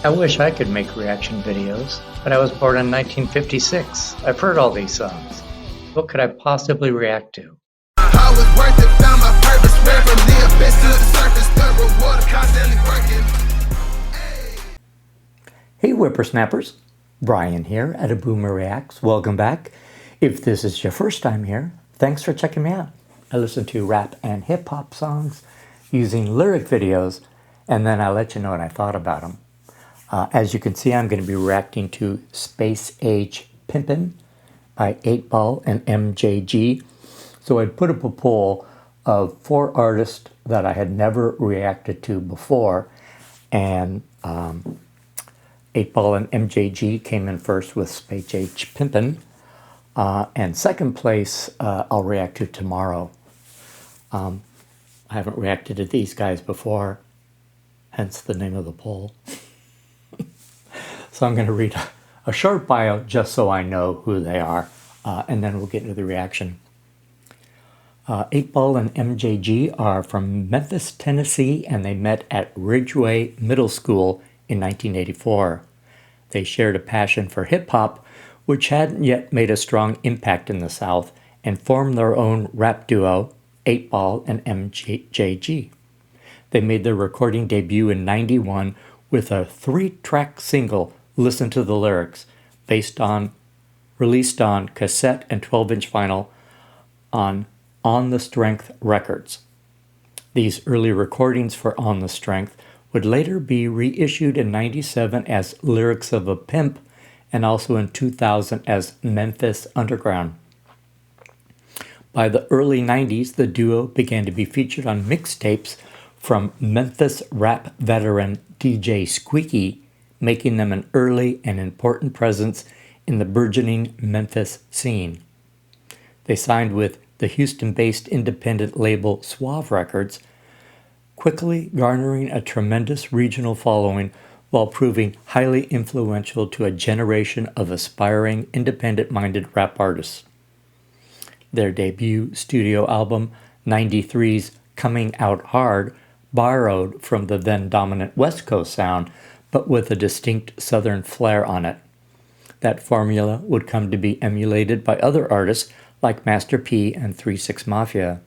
I wish I could make reaction videos, but I was born in 1956. I've heard all these songs. What could I possibly react to? I was worth it, found my purpose, ran from the abyss to the surface, the reward of constantly working. Hey whippersnappers, Brian here at A Boomer Reacts. Welcome back. If this is your first time here, thanks for checking me out. I listen to rap and hip hop songs using lyric videos, and then I let you know what I thought about them. As you can see, I'm going to be reacting to Space Age Pimpin' by 8Ball and MJG. So I put up a poll of 4 artists that I had never reacted to before, and 8Ball and MJG came in first with Space Age Pimpin', and second place I'll react to tomorrow. I haven't reacted to these guys before, hence the name of the poll. So I'm going to read a short bio just so I know who they are, and then we'll get into the reaction. 8Ball and MJG are from Memphis, Tennessee, and they met at Ridgeway Middle School in 1984. They shared a passion for hip-hop, which hadn't yet made a strong impact in the South, and formed their own rap duo, 8Ball and MJG. They made their recording debut in '91 with a 3-track single, Listen to the Lyrics, released on cassette and 12-inch vinyl on the Strength Records. These early recordings for On the Strength would later be reissued in '97 as Lyrics of a Pimp, and also in 2000 as Memphis Underground. By the early '90s, the duo began to be featured on mixtapes from Memphis rap veteran DJ Creque, making them an early and important presence in the burgeoning Memphis scene. They signed with the Houston-based independent label Suave Records, quickly garnering a tremendous regional following while proving highly influential to a generation of aspiring, independent-minded rap artists. Their debut studio album, '93's Coming Out Hard, borrowed from the then-dominant West Coast sound, but with a distinct Southern flair on it. That formula would come to be emulated by other artists like Master P and 3 6 Mafia.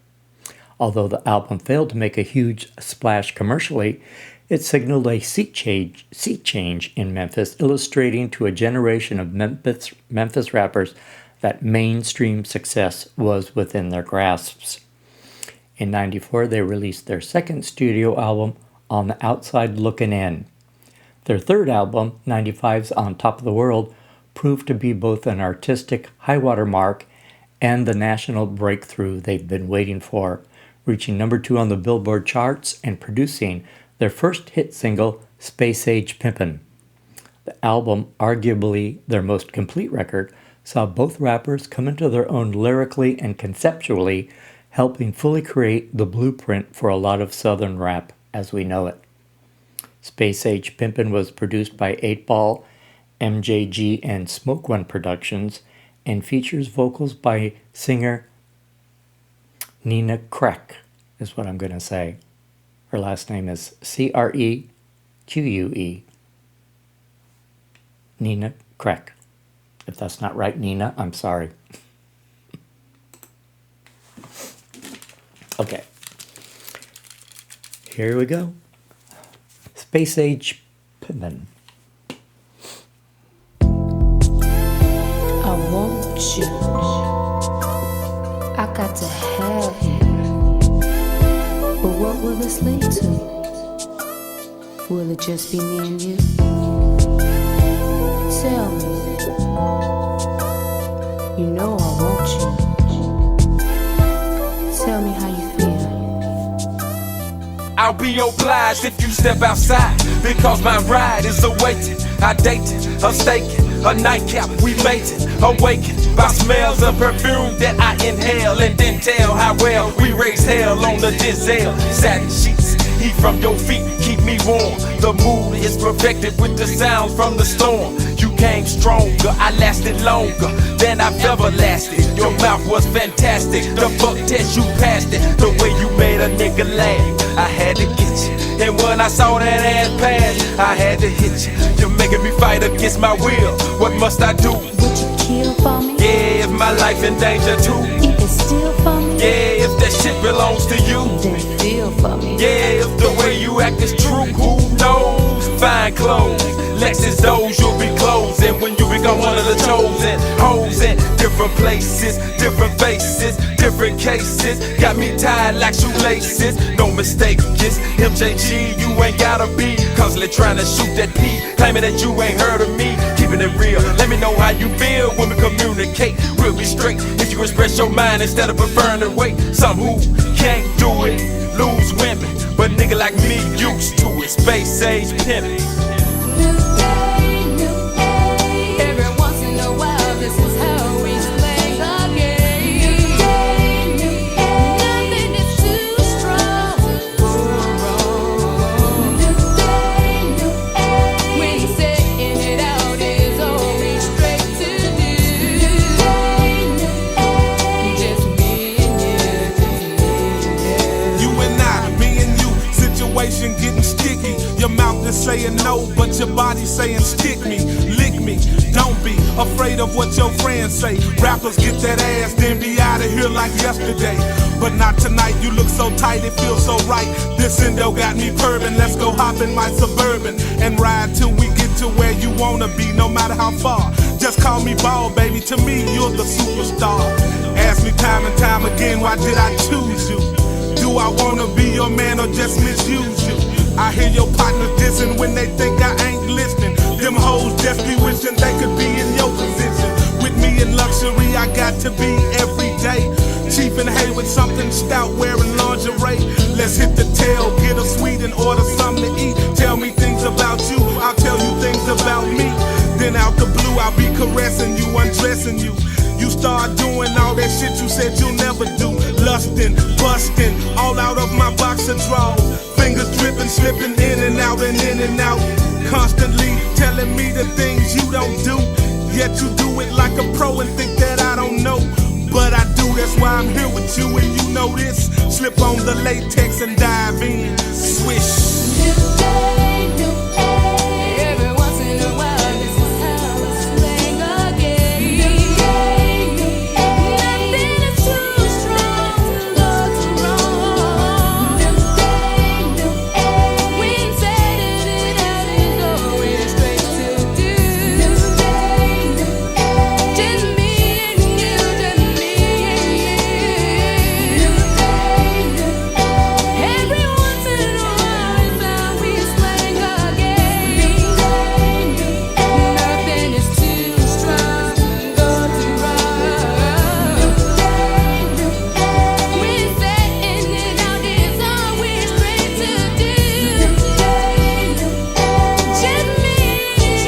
Although the album failed to make a huge splash commercially, it signaled a sea change in Memphis, illustrating to a generation of Memphis rappers that mainstream success was within their grasps. In '94, they released their second studio album, On the Outside Looking In. Their third album, '95's On Top of the World, proved to be both an artistic high-water mark and the national breakthrough they've been waiting for, reaching number 2 on the Billboard charts and producing their first hit single, Space Age Pimpin'. The album, arguably their most complete record, saw both rappers come into their own lyrically and conceptually, helping fully create the blueprint for a lot of Southern rap as we know it. Space Age Pimpin' was produced by 8Ball, MJG, and Smoke One Productions, and features vocals by singer Creque, is what I'm going to say. Her last name is Creque. Creque. If that's not right, Nina, I'm sorry. Okay. Here we go. Space Age Pimpin'. I want you. I got to have you. But what will this lead to? Will it just be me and you? Tell me. You know I want you. Tell me how you feel. I'll be obliged if you step outside, because my ride is awaiting. I dated, her staking, her nightcap, we mated, awakened by smells of perfume that I inhale, and then tell how well we raise hell on the Denzel. Satin sheets, heat from your feet, keep me warm. The mood is perfected with the sounds from the storm. You came stronger. I lasted longer than I've ever lasted. Your mouth was fantastic. The fuck test, you passed it. The way you made a nigga laugh, I had to get you. And when I saw that ass pass, I had to hit you. You're making me fight against my will. What must I do? Would you kill for me? Yeah, if my life in danger too. Even steal for me? Yeah, if that shit belongs to you. Then feel for me. Yeah, if the way you act is true, who knows? Fine clothes, Lexus doors, you'll be closing when you become one of the chosen. Hoes in different places, different faces, different cases. Got me tied like shoelaces. No mistake, it's MJG, you ain't gotta be constantly trying to shoot that P, claiming that you ain't heard of me. Keeping it real, let me know how you feel when we communicate. We'll be straight if you express your mind instead of preferring to wait. Some who can't do it lose women, but nigga like me used to it. Space age pimpin'. New day, every once in a while, this is how we play the game. Nothing is too strong for wrong. When saying it out is always straight to do. Just me and you. You and I, me and you, situation getting sticky. Your mouth is saying no, but your body saying stick me, lick me. Don't be afraid of what your friends say. Rappers get that ass, then be out of here like yesterday. But not tonight, you look so tight, it feels so right. This endo got me purring, let's go hop in my Suburban and ride till we get to where you wanna be, no matter how far. Just call me ball, baby, to me you're the superstar. Ask me time and time again, why did I choose you? Do I wanna be your man or just misuse you? I hear your partners dissing when they think I ain't listening. Them hoes just be wishing they could be in your position. With me in luxury, I got to be every day. Chief and hay with something stout, wearing lingerie. Let's hit the tail, get a sweet and order something to eat. Tell me things about you, I'll tell you things about me. Then out the blue, I'll be caressing you, undressing you. You start doing all that shit you said you'll never do. Lusting, busting, all out of my boxer drawers. Fingers dripping, slipping in and out and in and out. Constantly telling me the things you don't do. Yet you do it like a pro and think that I don't know. But I do, that's why I'm here with you and you know this. Slip on the latex and dive in. Swish. Every once in a while, this is how it's playing again. Nothing is too strong to go wrong. When setting it out is always straight to do. Just me and you, just me and you. Every once in a while is how we playing again. Nothing is too strong to go wrong. When setting it out is always straight to do. Just me and you,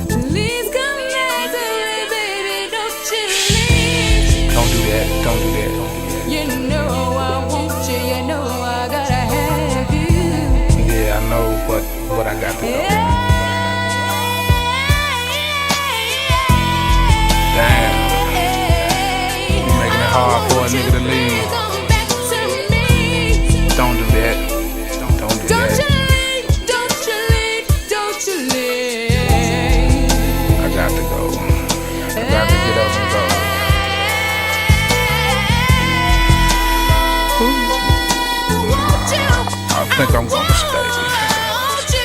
please come back to me, baby, don't you leave. Don't do that, don't do that, don't do that. You know I want you, you know I gotta have you. Yeah, I know, but I got to go. Damn, you making it hard for a nigga to leave. Come back to me. Don't do that. Don't do Don't you that. leave, don't you leave, don't you leave. I got to go. I got to get up and go. Won't you? I think I'm gonna stay. Won't you?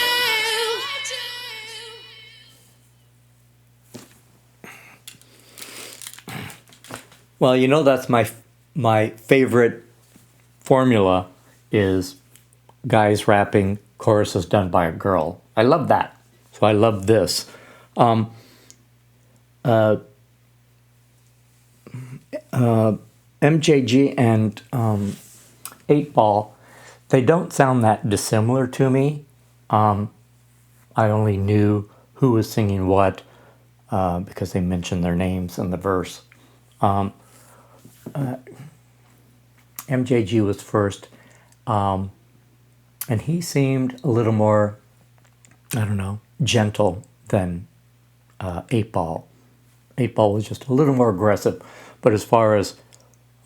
Well, you know, that's my favorite formula is guys rapping choruses done by a girl. I love that. So I love this. MJG and 8Ball, they don't sound that dissimilar to me. I only knew who was singing what because they mentioned their names in the verse. MJG was first, and he seemed a little more, I don't know, gentle than 8Ball. 8Ball was just a little more aggressive, but as far as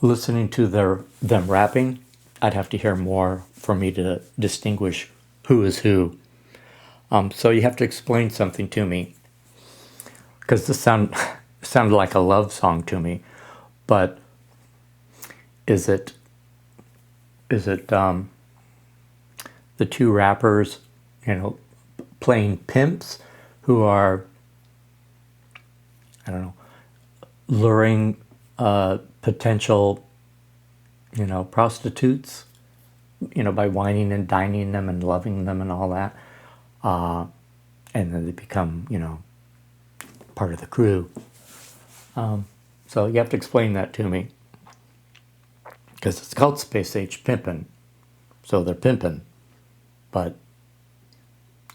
listening to them rapping, I'd have to hear more for me to distinguish who is who. So you have to explain something to me, because this sounded like a love song to me, but is it the two rappers, playing pimps who are, I don't know, luring potential, prostitutes, by whining and dining them and loving them and all that, and then they become, part of the crew. So you have to explain that to me, because it's called Space Age Pimpin', so they're pimping, but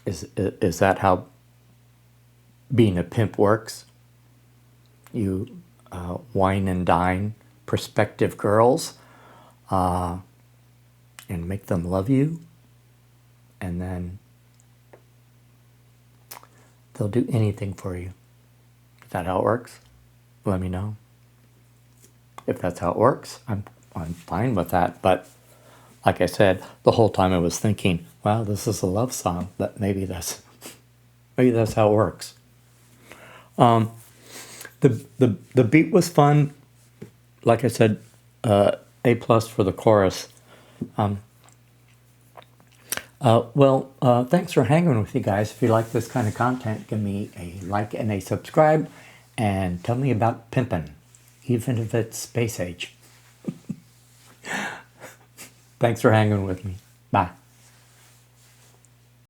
is that how being a pimp works? You wine and dine prospective girls and make them love you, and then they'll do anything for you. Is that how it works? Let me know. If that's how it works, I'm fine with that. But like I said, the whole time I was thinking, wow, this is a love song. That maybe that's how it works. The beat was fun. Like I said, A+ for the chorus. Thanks for hanging with you guys. If you like this kind of content, give me a like and a subscribe, and tell me about pimpin', even if it's space age. Thanks for hanging with me. Bye.